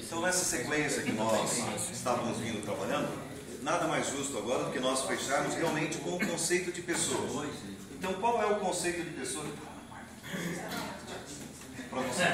Então, nessa sequência que nós estávamos vindo trabalhando, nada mais justo agora do que nós fecharmos realmente com o conceito de pessoa. Então, qual é o conceito de pessoa? Para você.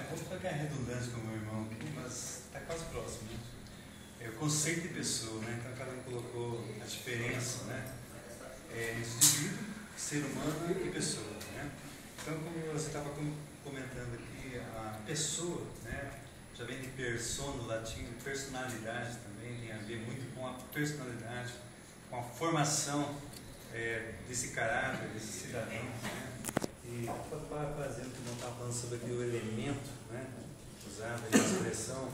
Vou pegar redundância com o meu irmão aqui, mas está quase próximo, né? É o conceito de pessoa, né? Então, cada um colocou a diferença, né? Indivíduo, ser humano e pessoa, né? Então, como você estava comentando aqui, a pessoa, né? Já vem de persona, no latim, personalidade também, tem a ver muito com a personalidade, com a formação desse caráter, desse cidadão, né? E fazendo que não estava falando sobre aquele elemento, né? Usado a expressão,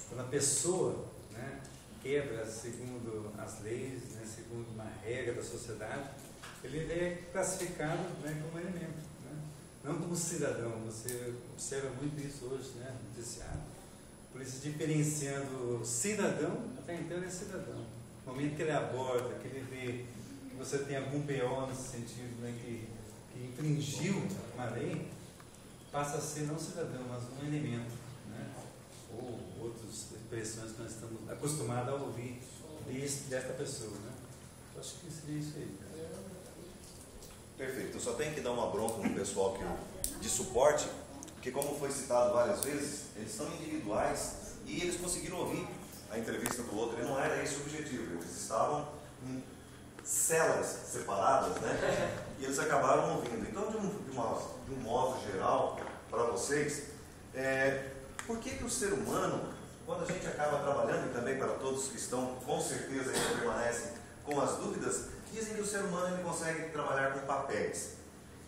quando a pessoa, né, quebra segundo as leis, né, segundo uma regra da sociedade, ele é classificado, né, como elemento, né? Não como cidadão. Você observa muito isso hoje, né, no noticiário. Por isso, diferenciando o cidadão, até então ele é cidadão. No momento que ele aborda, que ele vê que você tem algum BO nesse sentido, né, que infringiu uma lei, passa a ser não cidadão, mas um elemento, né? Ou outras expressões que nós estamos acostumados a ouvir desta pessoa, né? Eu acho que seria isso aí. Perfeito. Eu só tenho que dar uma bronca no pessoal de suporte, porque como foi citado várias vezes, eles são individuais e eles conseguiram ouvir a entrevista do outro, e não era esse o objetivo. Eles estavam em celas separadas, né? E eles acabaram ouvindo. Então, de um modo geral, para vocês, por que o ser humano, quando a gente acaba trabalhando, e também para todos que estão, com certeza, ainda permanecem com as dúvidas, dizem que o ser humano ele consegue trabalhar com papéis.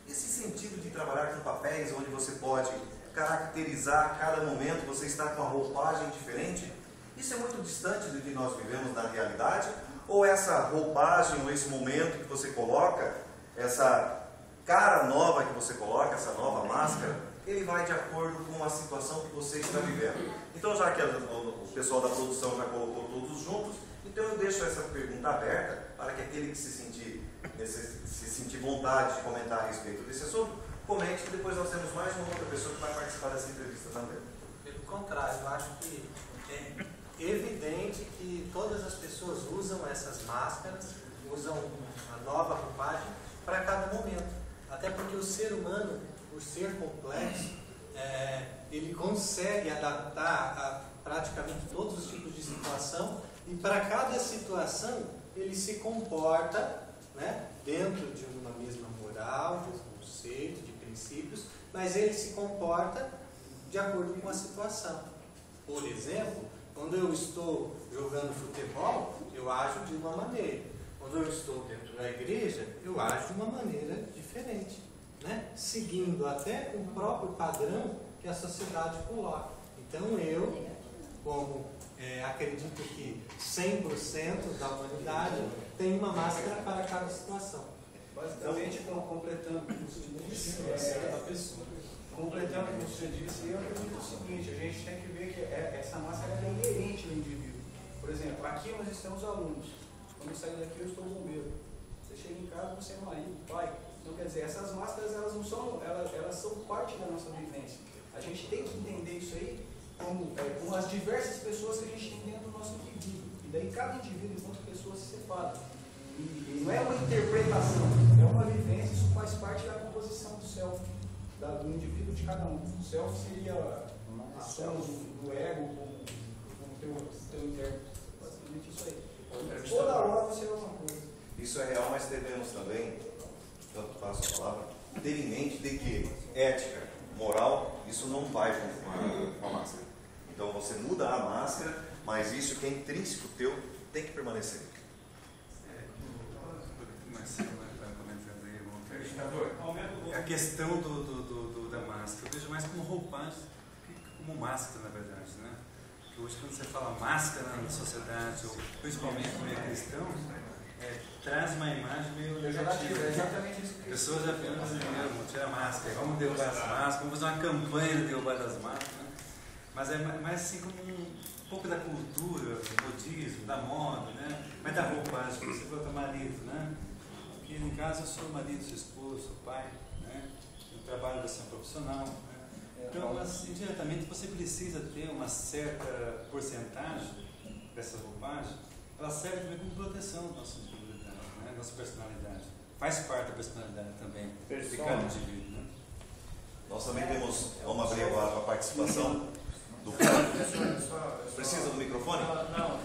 Esse sentido de trabalhar com papéis, onde você pode caracterizar cada momento, você está com uma roupagem diferente, isso é muito distante do que nós vivemos na realidade? Ou essa roupagem, ou esse momento que você coloca, essa cara nova que você coloca, essa nova máscara, ele vai de acordo com a situação que você está vivendo? Então, já que o pessoal da produção já colocou todos juntos, então eu deixo essa pergunta aberta para que aquele que se sentir vontade de comentar a respeito desse assunto, comente, e depois nós temos mais uma outra pessoa que vai participar dessa entrevista também. Pelo contrário, eu acho que é evidente que todas as pessoas usam essas máscaras, usam a nova roupagem para cada momento. Até porque o ser humano, por ser complexo, ele consegue adaptar a praticamente todos os tipos de situação, e para cada situação ele se comporta, né, dentro de uma mesma moral, de um conceito, de princípios, mas ele se comporta de acordo com a situação. Por exemplo, quando eu estou jogando futebol, eu ajo de uma maneira. Quando eu estou dentro da igreja, eu ajo de uma maneira diferente, né? Seguindo até o próprio padrão que a sociedade coloca. Então eu, como acredito que 100% da humanidade tem uma máscara para cada situação. Basicamente, completando o que você disse, a pessoa. Completando o que você disse, eu acredito o seguinte: a gente tem que ver que essa máscara é inerente ao indivíduo. Por exemplo, aqui nós estamos alunos. Quando eu saio daqui, eu estou bombeiro. Você chega em casa, você é marido, pai. Então, quer dizer, essas máscaras, elas não são, elas são parte da nossa vivência. A gente tem que entender isso aí como as diversas pessoas que a gente tem dentro do nosso indivíduo. E daí cada indivíduo, enquanto pessoa, se separa. E não é uma interpretação, é uma vivência, isso faz parte da composição do self, do indivíduo de cada um. O self seria a soma do ego com o teu interno. Basicamente isso aí. Toda hora você é uma coisa. Isso é real, mas devemos também, tanto passo a palavra, ter em mente de que ética, moral, isso não vai junto com a máscara. Então você muda a máscara, mas isso que é intrínseco teu tem que permanecer. A questão da máscara, eu vejo mais como roupagem que como máscara, na verdade, né? Porque hoje, quando você fala máscara na sociedade, ou principalmente no meio cristão, traz uma imagem meio negativa. É exatamente isso. As pessoas já pensam assim, vamos tirar a máscara, vamos derrubar as máscaras, vamos fazer uma campanha de derrubar as máscaras, né? Mas é mais assim como um pouco da cultura, do modismo, da moda, né? Mas da roupagem, que você falou marido, né? Porque no caso eu sou marido, sou esposo, sou pai, né? trabalho você é um profissional, né? Então, mas, indiretamente, você precisa ter uma certa porcentagem dessa roupagem, ela serve também como proteção da nossa individualidade, né? Nossa personalidade. Faz parte da personalidade também de cada indivíduo, né? Nós também temos, vamos abrir agora para a participação do público. Precisa do microfone? Não,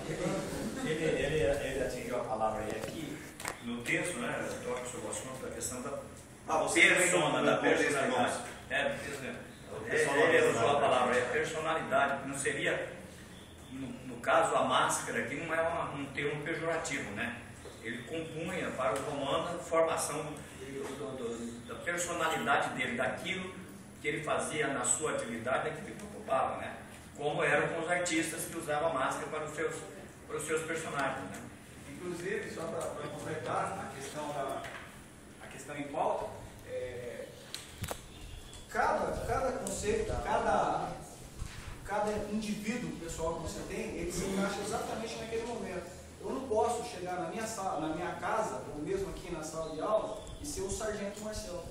ele atingiu a palavra aí aqui, no texto, né, toca sobre o assunto da questão da persona, da personalidade. Ele usou a palavra personalidade, que não seria, no caso, a máscara aqui não é um termo pejorativo, né? Ele compunha para o comando a formação da personalidade dele, daquilo que ele fazia na sua atividade, daquilo que ele ocupava, né? Como eram com os artistas que usavam a máscara para os seus personagens, né? Inclusive, só para completar a questão em pauta, cada conceito, cada indivíduo pessoal que você tem, ele se encaixa exatamente naquele momento. Eu não posso chegar na minha sala, na minha casa, ou mesmo aqui na sala de aula, e ser o sargento Marcelo.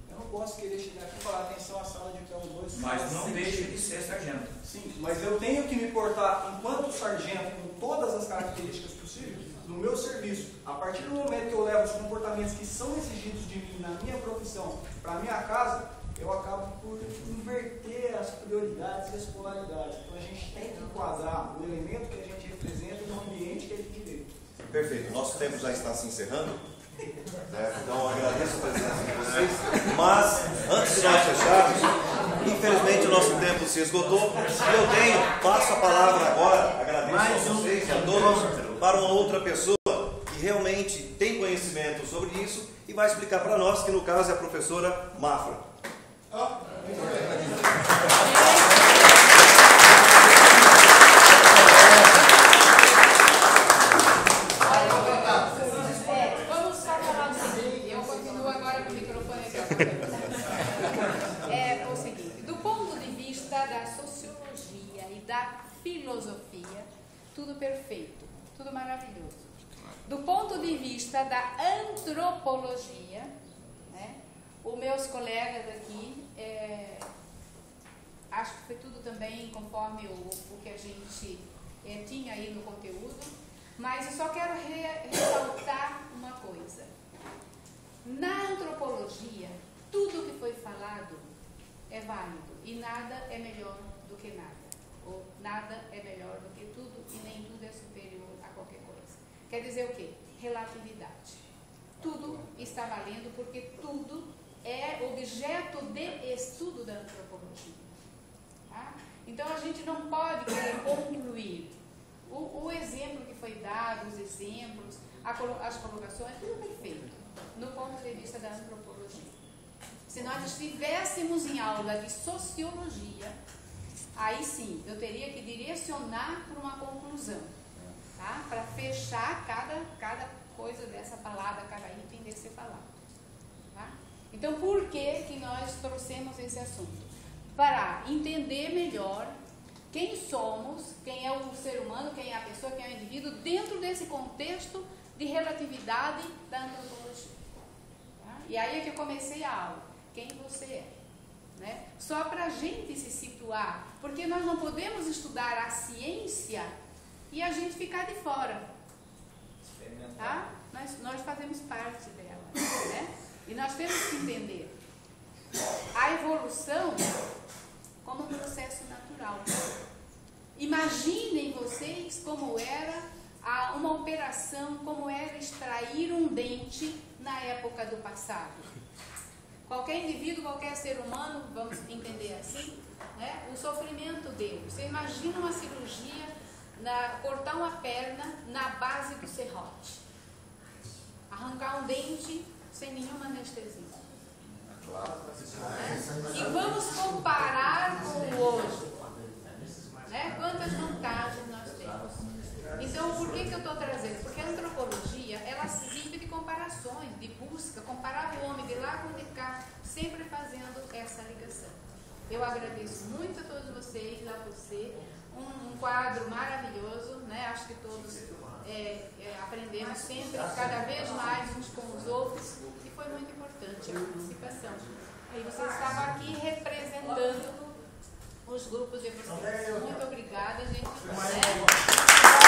Eu não posso querer chegar aqui e falar, atenção, a sala de que é um 2. Mas não deixe de ser sargento. Sim, mas eu tenho que me portar enquanto sargento com todas as características possíveis no meu serviço. A partir do momento que eu levo os comportamentos que são exigidos de mim na minha profissão para a minha casa, eu acabo por inverter as prioridades e as polaridades. Então a gente tem que enquadrar o elemento que a gente representa no ambiente que a gente vive. Perfeito. Nosso tempo já está se encerrando. Então eu agradeço a presença de vocês. Mas, antes de nós fecharmos, infelizmente o nosso tempo se esgotou. E eu passo a palavra agora, agradeço a vocês e a todos, para uma outra pessoa que realmente tem conhecimento sobre isso e vai explicar para nós, que no caso é a professora Mafra. Vamos só falar o seguinte, eu continuo agora com o microfone aqui. É o seguinte, do ponto de vista da sociologia e da filosofia, tudo perfeito, tudo maravilhoso. Do ponto de vista da antropologia, né, os meus colegas aqui, acho que foi tudo também conforme o que a gente tinha aí no conteúdo, mas eu só quero ressaltar uma coisa. Na antropologia, tudo que foi falado é válido e nada é melhor do que nada, ou nada é melhor do que tudo e nem tudo é superior a qualquer coisa. Quer dizer o quê? Relatividade. Tudo está valendo porque tudo é objeto de estudo da antropologia. Tá? Então a gente não pode querer concluir. O exemplo que foi dado, os exemplos, as colocações, tudo perfeito, no ponto de vista da antropologia. Se nós estivéssemos em aula de sociologia, aí sim, eu teria que direcionar para uma conclusão, tá? Para fechar cada coisa dessa palavra, cada item desse palavra. Tá? Então, por que nós trouxemos esse assunto? Para entender melhor quem somos, quem é o ser humano, quem é a pessoa, quem é o indivíduo, dentro desse contexto de relatividade da antropologia. Tá? E aí é que eu comecei a aula. Quem você é? Né? Só para a gente se situar, porque nós não podemos estudar a ciência e a gente ficar de fora. Tá? Nós fazemos parte dela. Né? E nós temos que entender a evolução como um processo natural. Imaginem vocês como era uma operação, como era extrair um dente na época do passado. Qualquer indivíduo, qualquer ser humano, vamos entender assim, né? O sofrimento dele. Você imagina uma cirurgia, cortar uma perna na base do serrote. Arrancar um dente sem nenhuma anestesia. E vamos comparar com o hoje. Né? Quantas vantagens nós temos. Então, por que eu estou trazendo? Porque a antropologia, ela se vive de comparações, de busca, comparar o homem de lá com de cá, sempre fazendo essa ligação. Eu agradeço muito a todos vocês, a você, um quadro maravilhoso, né? Acho que todos aprendemos sempre, cada vez mais uns com os outros, e foi muito importante a participação. E você estava aqui representando os grupos de vocês. Muito obrigada, gente.